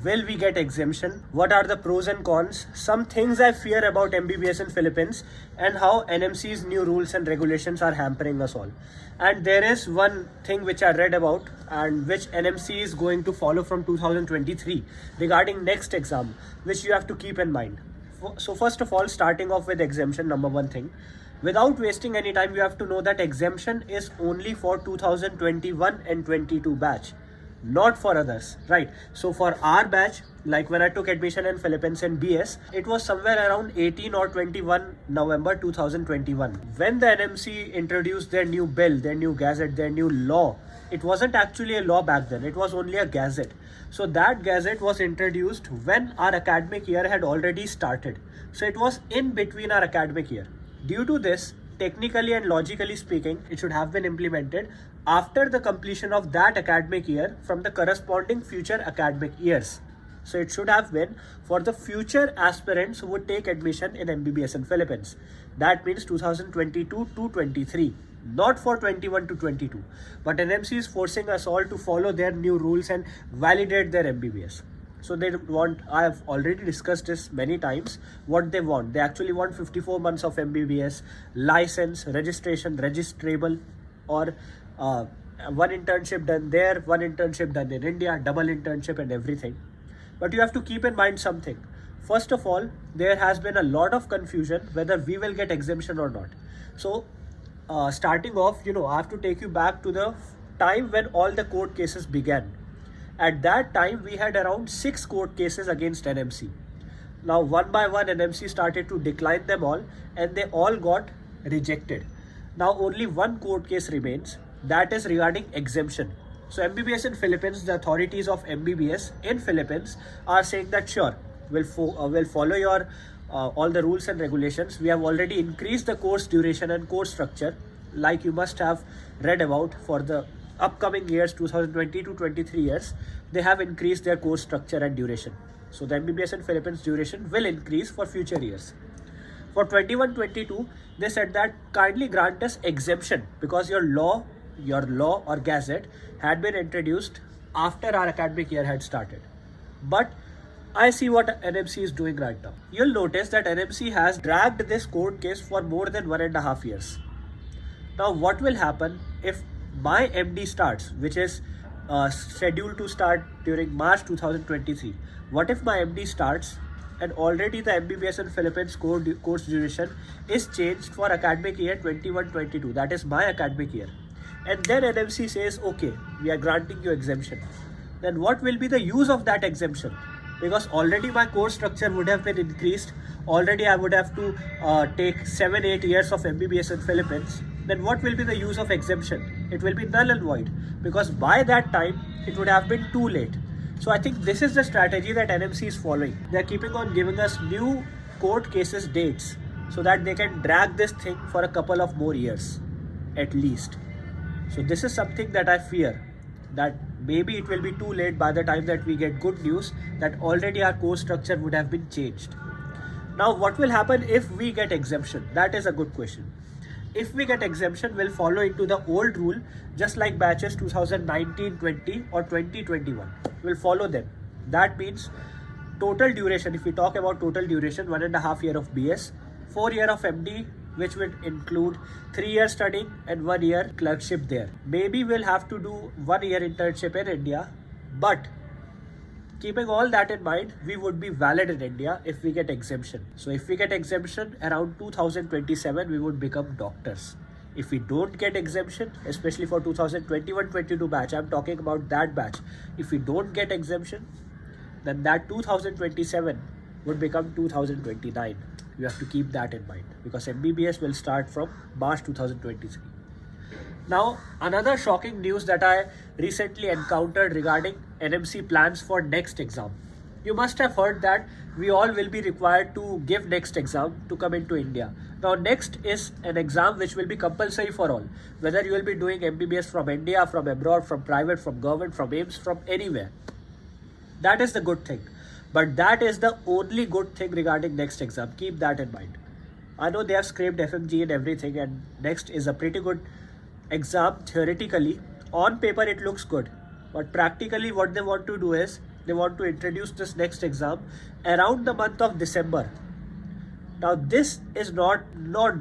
Will we get exemption? What are the pros and cons? Some things I fear about MBBS in Philippines and how NMC's new rules and regulations are hampering us all. And there is one thing which I read about and which NMC is going to follow from 2023 regarding next exam, which you have to keep in mind. So first of all, starting off with exemption, number one thing. Without wasting any time, you have to know that exemption is only for 2021 and 22 batch, not for others, right? So for our batch, like when I took admission in Philippines in BS, it was somewhere around 18 or 21 November 2021. When the NMC introduced their new bill, their new gazette, their new law, it wasn't actually a law back then, it was only a gazette. So that gazette was introduced when our academic year had already started. So it was in between our academic year. Due to this, technically and logically speaking, it should have been implemented after the completion of that academic year from the corresponding future academic years. So it should have been for the future aspirants who would take admission in MBBS in Philippines. That means 2022 to 23, not for 21 to 22. But NMC is forcing us all to follow their new rules and validate their MBBS. So they want, I have already discussed this many times, what they want. They actually want 54 months of MBBS, license, registration, registrable, or one internship done there, one internship done in India, double internship and everything. But you have to keep in mind something. First of all, there has been a lot of confusion whether we will get exemption or not. So starting off, I have to take you back to the time when all the court cases began. At that time, we had around 6 court cases against NMC. Now, one by one, NMC started to decline them all and they all got rejected. Now, only one court case remains, that is regarding exemption. So, MBBS in Philippines, the authorities of MBBS in Philippines are saying that sure, we'll follow your all the rules and regulations. We have already increased the course duration and course structure, like you must have read about for the upcoming years, 2020 to 23 years, they have increased their course structure and duration. So the MBBS in Philippines duration will increase for future years. For 21-22, they said that kindly grant us exemption because your law or gazette had been introduced after our academic year had started. But I see what NMC is doing right now. You'll notice that NMC has dragged this court case for more than 1.5 years. Now what will happen if my MD starts, which is scheduled to start during March 2023. What if my MD starts and already the MBBS in Philippines course duration is changed for academic year 21-22, that is my academic year. And then NMC says, okay, we are granting you exemption. Then what will be the use of that exemption? Because already my course structure would have been increased. Already I would have to take 7-8 years of MBBS in Philippines. Then what will be the use of exemption? It will be null and void because by that time it would have been too late. So I think this is the strategy that NMC is following. They are keeping on giving us new court cases dates so that they can drag this thing for a couple of more years at least. So this is something that I fear, that maybe it will be too late by the time that we get good news that already our course structure would have been changed. Now what will happen if we get exemption? That is a good question. If we get exemption, we'll follow into the old rule, just like batches 2019-20 or 2021. We'll follow them. That means total duration, if we talk about total duration, 1.5 year of BS, 4 year of MD, which would include 3 years studying and 1 year clerkship there. Maybe we'll have to do 1 year internship in India, but keeping all that in mind, we would be valid in India if we get exemption. So if we get exemption around 2027, we would become doctors. If we don't get exemption, especially for 2021-22 batch, I'm talking about that batch. If we don't get exemption, then that 2027 would become 2029. You have to keep that in mind because MBBS will start from March 2023. Now, another shocking news that I recently encountered regarding NMC plans for next exam. You must have heard that we all will be required to give next exam to come into India. Now, next is an exam which will be compulsory for all. Whether you will be doing MBBS from India, from abroad, from private, from government, from Mbbs, from anywhere. That is the good thing. But that is the only good thing regarding next exam. Keep that in mind. I know they have scraped FMG and everything, and next is a pretty good exam theoretically. On paper it looks good, but practically what they want to do is they want to introduce this next exam around the month of December. Now this is not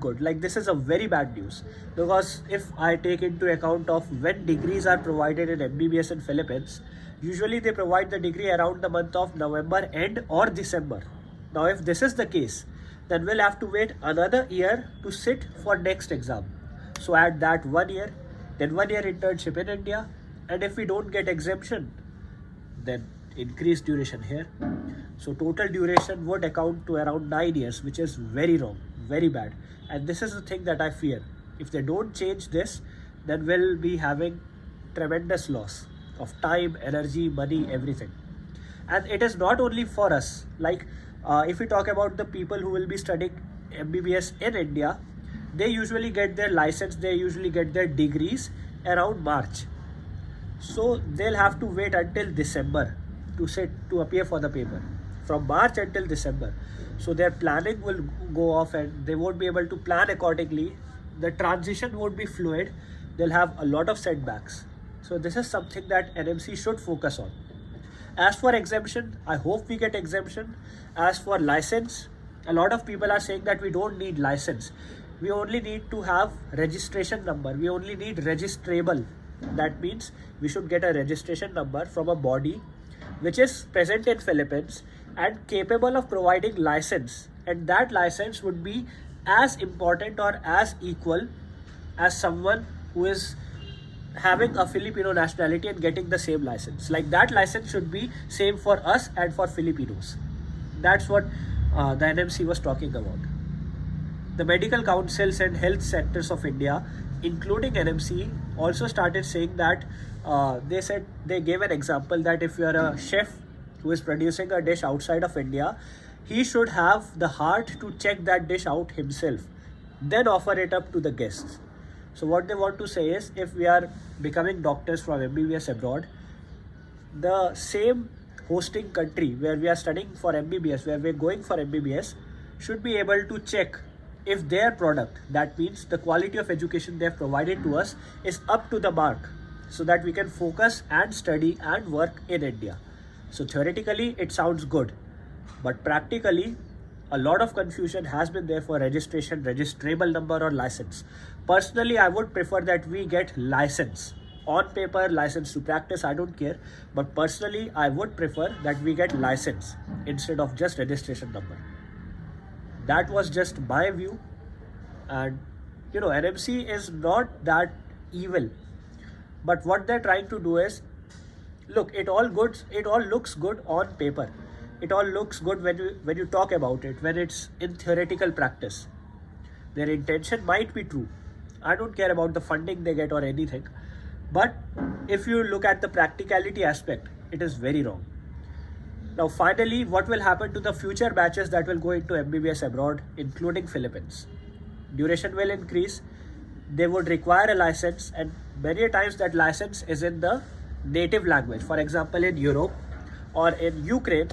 good. Like, this is a very bad news, because if I take into account of when degrees are provided in MBBS in Philippines, usually they provide the degree around the month of November end or December. Now if this is the case, then we'll have to wait another year to sit for next exam. So add that 1 year, then 1 year internship in India, and if we don't get exemption, then increased duration here. So total duration would account to around 9 years, which is very wrong, very bad. And this is the thing that I fear. If they don't change this, then we'll be having tremendous loss of time, energy, money, everything. And it is not only for us. Like, if we talk about the people who will be studying MBBS in India, they usually get their license, they usually get their degrees around March. So they'll have to wait until December to appear for the paper, from March until December. So their planning will go off and they won't be able to plan accordingly. The transition won't be fluid. They'll have a lot of setbacks. So this is something that NMC should focus on. As for exemption, I hope we get exemption. As for license, a lot of people are saying that we don't need license. We only need to have registration number. We only need registrable. That means we should get a registration number from a body which is present in Philippines and capable of providing license, and that license would be as important or as equal as someone who is having a Filipino nationality and getting the same license. Like, that license should be same for us and for Filipinos. That's what the NMC was talking about. The medical councils and health sectors of India, including NMC, also started saying that they gave an example that if you are a chef who is producing a dish outside of India, he should have the heart to check that dish out himself, then offer it up to the guests. So what they want to say is, if we are becoming doctors from MBBS abroad, the same hosting country where we are studying for MBBS, where we are going for MBBS, should be able to check if their product, that means the quality of education they have provided to us, is up to the mark, so that we can focus and study and work in India. So theoretically it sounds good, but practically a lot of confusion has been there for registration, registrable number or license. Personally, I would prefer that we get license. On paper, license to practice, I don't care. But personally, I would prefer that we get license instead of just registration number. That was just my view. And NMC is not that evil. But what they're trying to do is, look, it all looks good on paper. It all looks good when you talk about it, when it's in theoretical practice. Their intention might be true. I don't care about the funding they get or anything. But if you look at the practicality aspect, it is very wrong. Now finally, what will happen to the future batches that will go into MBBS abroad, including Philippines? Duration will increase. They would require a license, and many times that license is in the native language. For example, in Europe or in Ukraine,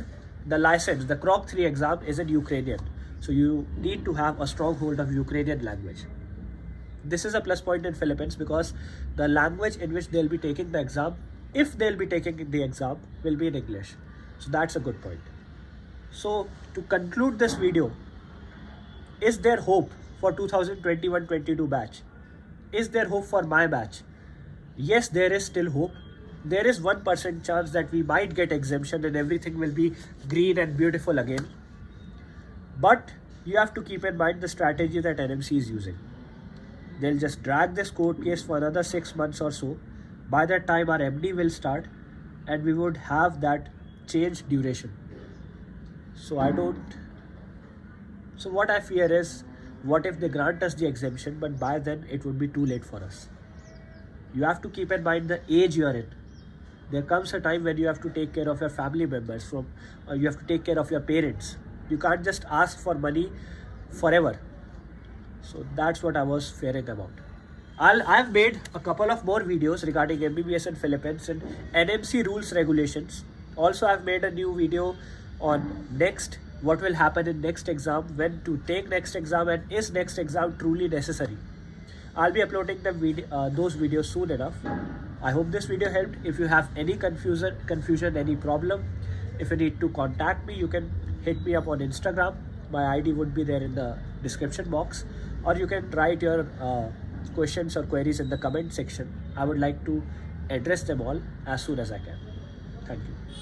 the license, the Krok 3 exam is in Ukrainian. So you need to have a strong hold of Ukrainian language. This is a plus point in Philippines because the language in which they'll be taking the exam, if they'll be taking the exam, will be in English. So that's a good point. So to conclude this video, is there hope for 2021-22 batch? Is there hope for my batch? Yes, there is still hope. There is 1% chance that we might get exemption and everything will be green and beautiful again. But you have to keep in mind the strategy that NMC is using. They'll just drag this court case for another 6 months or so. By that time, our MD will start and we would have that changed duration. So what I fear is, what if they grant us the exemption, but by then it would be too late for us. You have to keep in mind the age you are in. There comes a time when you have to take care of your family members, you have to take care of your parents. You can't just ask for money forever. So that's what I was fearing about. I've made a couple of more videos regarding MBBS in Philippines and NMC rules regulations. Also, I've made a new video on what will happen in next exam, when to take next exam, and is next exam truly necessary. I'll be uploading those videos soon enough. I hope this video helped. If you have any confusion, any problem, If you need to contact me, you can hit me up on Instagram. My ID would be there in the description box, or you can write your questions or queries in the comment section. I would like to address them all as soon as I can. Thank you.